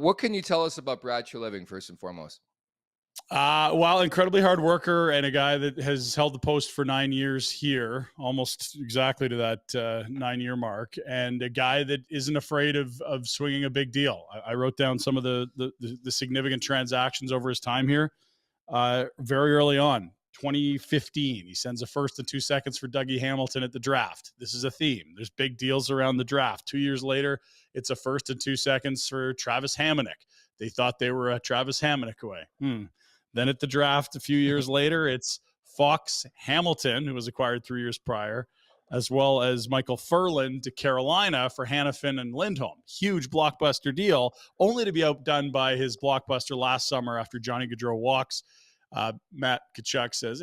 What can you tell us about Brad Treliving first and foremost? Well, incredibly hard worker and a guy that has held the post for 9 years here, almost exactly to that 9 year mark, and a guy that isn't afraid of swinging a big deal. I wrote down some of the significant transactions over his time here. Very early on, 2015, he sends a first and 2 seconds for Dougie Hamilton at the draft. This is a theme. There's big deals around the draft. 2 years later, it's a first and 2 seconds for Travis Hamonic. They thought they were a Travis Hamonic away. Then at the draft, a few years later, it's Fox Hamilton, who was acquired 3 years prior, as well as Michael Furlan to Carolina for Hanifin and Lindholm. Huge blockbuster deal, only to be outdone by his blockbuster last summer after Johnny Gaudreau walks. Matt Tkachuk says,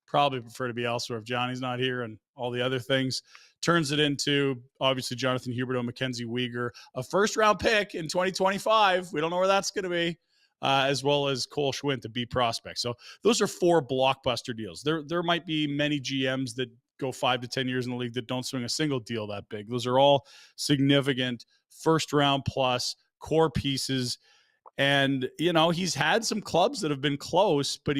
probably prefer to be elsewhere if Johnny's not here, and all the other things. Turns it into, obviously, Jonathan Huberdeau, Mackenzie Weegar, a first-round pick in 2025. We don't know where that's going to be. As well as Cole Schwint, a B prospect. So those are four blockbuster deals. There might be many GMs that go 5 to 10 years in the league that don't swing a single deal that big. Those are all significant first round plus core pieces. And, he's had some clubs that have been close, but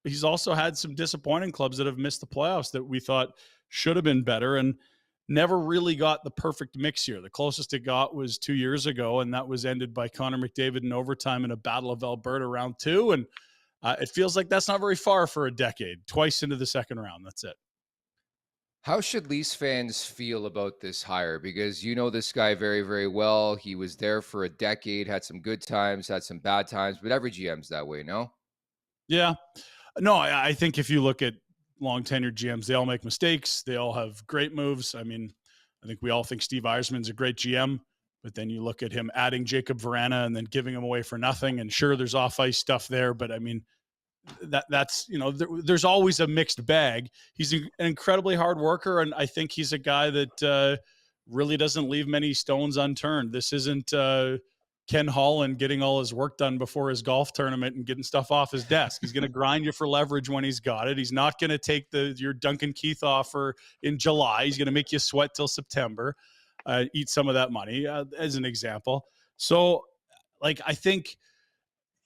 he's also had some disappointing clubs that have missed the playoffs that we thought should have been better. And never really got the perfect mix here. The closest it got was 2 years ago, and that was ended by Connor McDavid in overtime in a Battle of Alberta round 2. And it feels like that's not very far for a decade. Twice into the second round. That's it. How should Leafs fans feel about this hire? Because you know this guy very, very well. He was there for a decade, had some good times, had some bad times, but every GM's that way, no? Yeah. No, I think if you look at long tenured GMs, they all make mistakes. They all have great moves. I mean, I think we all think Steve Yzerman's a great GM, but then you look at him adding Jacob Verana and then giving him away for nothing. And sure, there's off ice stuff there, but I mean, that's there's always a mixed bag. He's an incredibly hard worker, and I think he's a guy that really doesn't leave many stones unturned. This isn't Ken Holland getting all his work done before his golf tournament and getting stuff off his desk. He's going to grind you for leverage when he's got it. He's not going to take your Duncan Keith offer in July. He's going to make you sweat till September, eat some of that money, as an example. So, I think,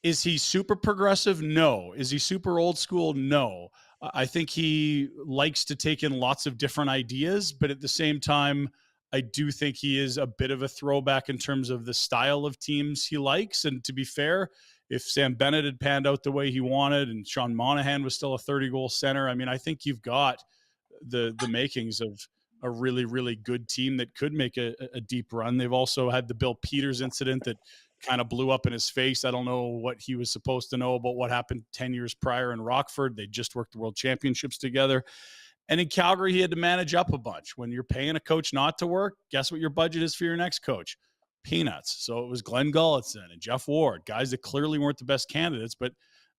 is he super progressive? No. Is he super old school? No. I think he likes to take in lots of different ideas, but at the same time, I do think he is a bit of a throwback in terms of the style of teams he likes. And to be fair, if Sam Bennett had panned out the way he wanted and Sean Monahan was still a 30-goal center, I mean, I think you've got the makings of a really, really good team that could make a deep run. They've also had the Bill Peters incident that kind of blew up in his face. I don't know what he was supposed to know about what happened 10 years prior in Rockford. They just worked the World Championships together. And in Calgary, he had to manage up a bunch. When you're paying a coach not to work, guess what your budget is for your next coach? Peanuts. So it was Glenn Gulletson and Jeff Ward, guys that clearly weren't the best candidates, but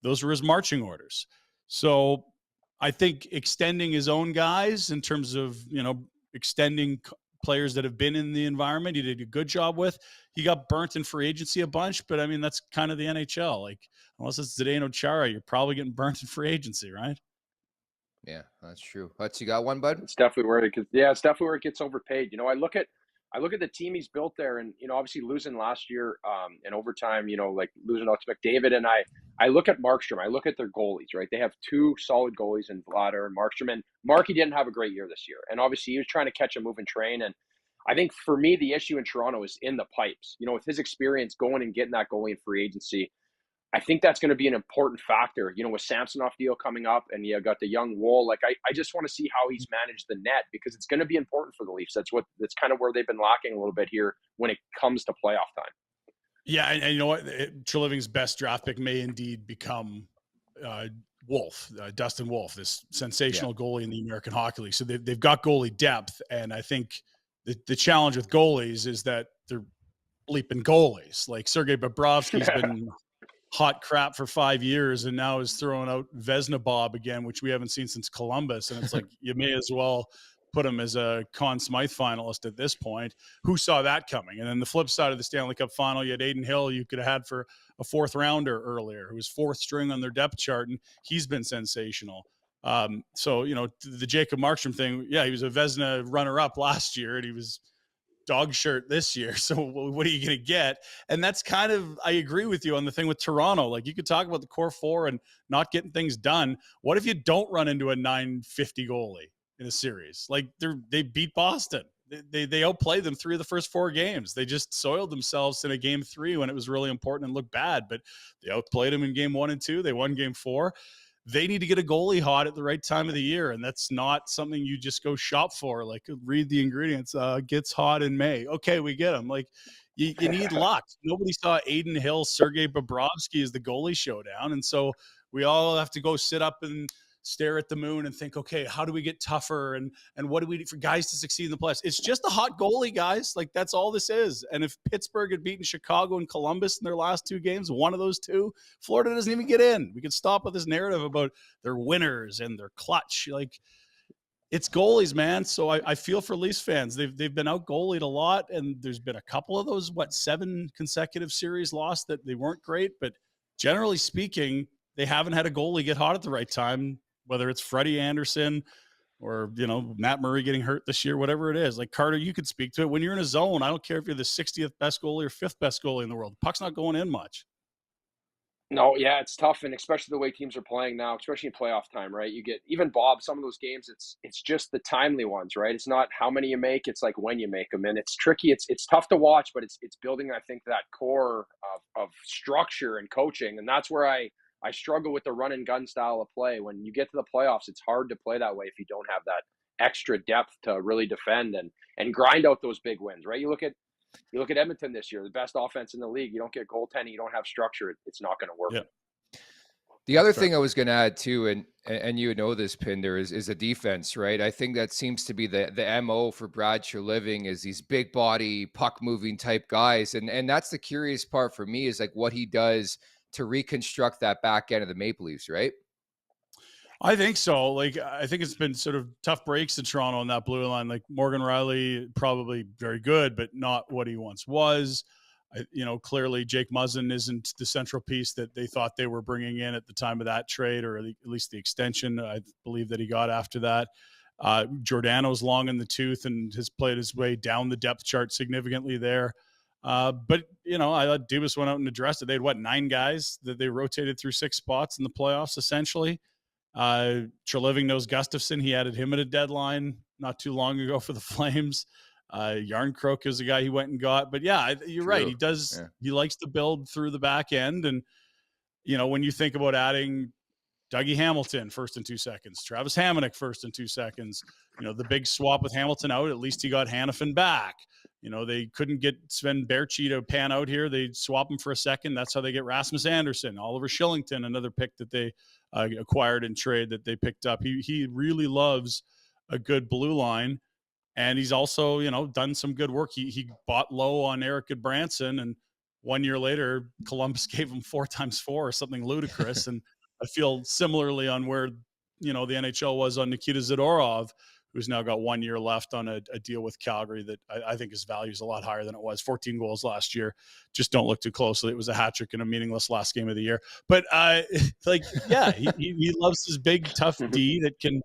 those were his marching orders. So I think extending his own guys in terms of, extending players that have been in the environment, he did a good job with. He got burnt in free agency a bunch, but I mean, that's kind of the NHL. Unless it's Zdeno Chara, you're probably getting burnt in free agency, right? Yeah, that's true. Hutz, you got one, bud? It's definitely where it's definitely where it gets overpaid. I look at the team he's built there, and obviously losing last year in overtime. Like losing out to McDavid, and I look at Markstrom. I look at their goalies. Right, they have two solid goalies in Vladar and Markstrom. And Marky didn't have a great year this year, and obviously he was trying to catch a moving train. And I think for me, the issue in Toronto is in the pipes. With his experience going and getting that goalie in free agency, I think that's going to be an important factor, with Samsonov deal coming up and you got the young Woll. I just want to see how he's managed the net because it's going to be important for the Leafs. That's kind of where they've been lacking a little bit here when it comes to playoff time. Yeah. And you know what? Treliving's best draft pick may indeed become Wolf, Dustin Wolf, this sensational goalie in the American Hockey League. So they've got goalie depth. And I think the challenge with goalies is that they're bleeping goalies. Like Sergei Bobrovsky's been hot crap for 5 years and now is throwing out Vezina Bob again, which we haven't seen since Columbus. And it's like, you may as well put him as a Conn Smythe finalist at this point. Who saw that coming? And then the flip side of the Stanley Cup final, you had Aiden Hill, you could have had for a fourth rounder earlier, who was fourth string on their depth chart. And he's been sensational. So, the Jacob Markstrom thing, yeah, he was a Vezina runner up last year and he was dog shirt this year. So what are you going to get? And that's kind of, I agree with you on the thing with Toronto. Like, you could talk about the core four and not getting things done. What if you don't run into a 950 goalie in a series? Like, they beat Boston. They outplayed them 3 of the first 4 games. They just soiled themselves in a game 3 when it was really important and looked bad, but they outplayed them in game 1 and 2. They won game 4. They need to get a goalie hot at the right time of the year, and that's not something you just go shop for. Like, read the ingredients. Gets hot in May. Okay, we get them. Like, you need luck. Nobody saw Aiden Hill, Sergei Bobrovsky as the goalie showdown, and so we all have to go sit up and stare at the moon and think, okay, how do we get tougher, and what do we do for guys to succeed in the playoffs? It's just a hot goalie, guys. Like, that's all this is. And if Pittsburgh had beaten Chicago and Columbus in their last 2 games, one of those 2, Florida doesn't even get in. We could stop with this narrative about their winners and their clutch. Like, it's goalies, man. So I feel for Leafs fans. They've been out goalied a lot, and there's been a couple of those 7 consecutive series lost that they weren't great, but generally speaking, they haven't had a goalie get hot at the right time, whether it's Freddie Anderson or, Matt Murray getting hurt this year, whatever it is. Like, Carter, you could speak to it. When you're in a zone, I don't care if you're the 60th best goalie or 5th best goalie in the world. Puck's not going in much. No, yeah, it's tough, and especially the way teams are playing now, especially in playoff time, right? You get even Bob. Some of those games, it's just the timely ones, right? It's not how many you make; it's like when you make them, and it's tricky. It's tough to watch, but it's building, I think, that core of structure and coaching, and that's where I struggle with the run and gun style of play. When you get to the playoffs, it's hard to play that way if you don't have that extra depth to really defend and grind out those big wins, right? You look at Edmonton this year, the best offense in the league. You don't get goaltending, you don't have structure. It's not going to work. Yeah. The other thing I was going to add too, and you know this, Pinder, is the defense, right? I think that seems to be the MO for Brad Treliving, is these big body puck moving type guys, and that's the curious part for me, is like what he does to reconstruct that back end of the Maple Leafs, right? I think so. Like, I think it's been sort of tough breaks in Toronto on that blue line. Like, Morgan Rielly, probably very good, but not what he once was. Clearly Jake Muzzin isn't the central piece that they thought they were bringing in at the time of that trade, or at least the extension, I believe, that he got after that. Giordano's long in the tooth and has played his way down the depth chart significantly there. But I thought Dubas went out and addressed it. They had 9 guys that they rotated through 6 spots in the playoffs, essentially. Treliving knows Gustafsson. He added him at a deadline not too long ago for the Flames. Yarncroke is the guy he went and got. But yeah, you're True. right. He does. Yeah. He likes to build through the back end. And, when you think about adding Dougie Hamilton first in 2 seconds, Travis Hamonic first in 2 seconds, the big swap with Hamilton out, at least he got Hanifin back. They couldn't get Sven Baertschi to pan out here. They swap him for a second. That's how they get Rasmus Anderson. Oliver Shillington, another pick that they acquired in trade that they picked up. He really loves a good blue line. And he's also, done some good work. He bought low on Eric Goodbranson, and 1 year later, Columbus gave him 4x4 or something ludicrous. And I feel similarly on where, the NHL was on Nikita Zadorov, who's now got 1 year left on a deal with Calgary that I think his value is a lot higher than it was. 14 goals last year. Just don't look too closely. It was a hat trick in a meaningless last game of the year. But he loves his big, tough D that can,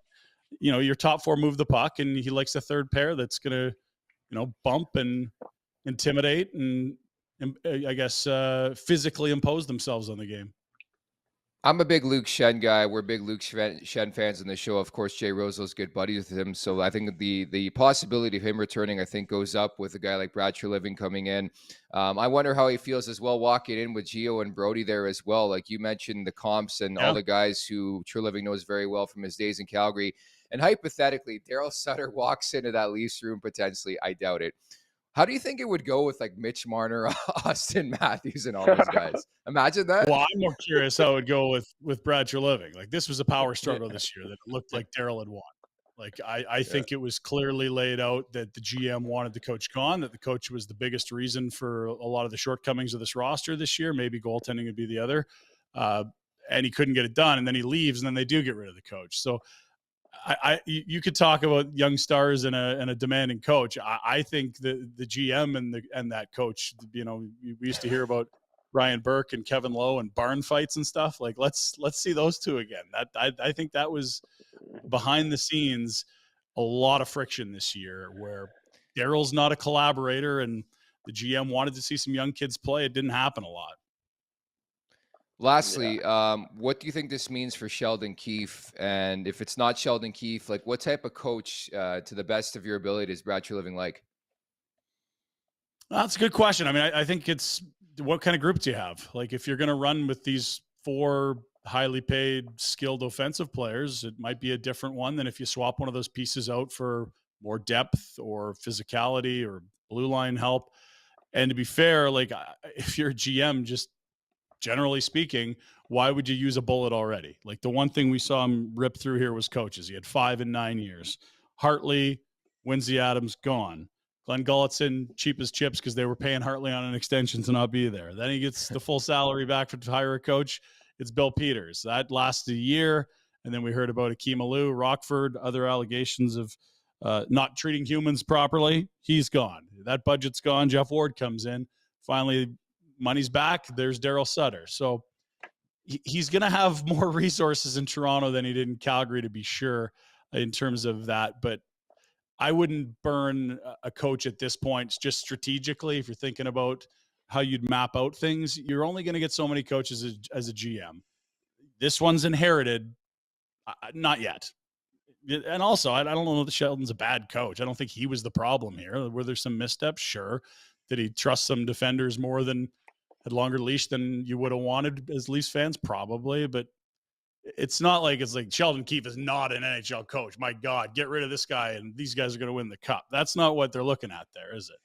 your top 4 move the puck, and he likes a third pair that's going to, bump and intimidate and I guess physically impose themselves on the game. I'm a big Luke Schenn guy. We're big Luke Schenn fans on the show. Of course, Jay Roseau's good buddies with him. So I think the possibility of him returning, I think, goes up with a guy like Brad Treliving coming in. I wonder how he feels as well walking in with Gio and Brody there as well. Like you mentioned, the comps and all the guys who Treliving knows very well from his days in Calgary. And hypothetically, Daryl Sutter walks into that Leafs room potentially. I doubt it. How do you think it would go with like Mitch Marner, Austin Matthews, and all those guys? Imagine that. Well, I'm more curious how it would go with Brad Treliving. Like, this was a power struggle this year that it looked like Daryl had won. Like, I think it was clearly laid out that the GM wanted the coach gone, that the coach was the biggest reason for a lot of the shortcomings of this roster this year. Maybe goaltending would be the other. And he couldn't get it done, and then he leaves, and then they do get rid of the coach. So you could talk about young stars and a demanding coach. I think the GM and that coach, we used to hear about Ryan Burke and Kevin Lowe and barn fights and stuff. Like, let's see those two again. I think that was behind the scenes a lot of friction this year, where Daryl's not a collaborator, and the GM wanted to see some young kids play. It didn't happen a lot. Lastly, what do you think this means for Sheldon Keefe? And if it's not Sheldon Keefe, like what type of coach, to the best of your ability, is Brad Treliving like? That's a good question. I mean, I think it's what kind of group do you have? Like, if you're going to run with these 4 highly paid, skilled offensive players, it might be a different one than if you swap one of those pieces out for more depth or physicality or blue line help. And to be fair, like if you're a GM, just generally speaking, why would you use a bullet already? Like the one thing we saw him rip through here was coaches. He had 5 in 9 years. Hartley, Winsey Adams, gone. Glenn Gulletson, cheap as chips because they were paying Hartley on an extension to not be there. Then he gets the full salary back to hire a coach. It's Bill Peters. That lasted a year. And then we heard about Akeem Alou, Rockford, other allegations of not treating humans properly. He's gone. That budget's gone. Jeff Ward comes in. Finally, money's back. There's Daryl Sutter. So he's going to have more resources in Toronto than he did in Calgary, to be sure, in terms of that. But I wouldn't burn a coach at this point, just strategically. If you're thinking about how you'd map out things, you're only going to get so many coaches as a GM. This one's inherited. Not yet. And also, I don't know that Sheldon's a bad coach. I don't think he was the problem here. Were there some missteps? Sure. Did he trust some defenders more than, had longer leash than you would have wanted as Leafs fans? Probably. But it's not like it's like Sheldon Keefe is not an NHL coach. My God, get rid of this guy and these guys are going to win the cup. That's not what they're looking at there, is it?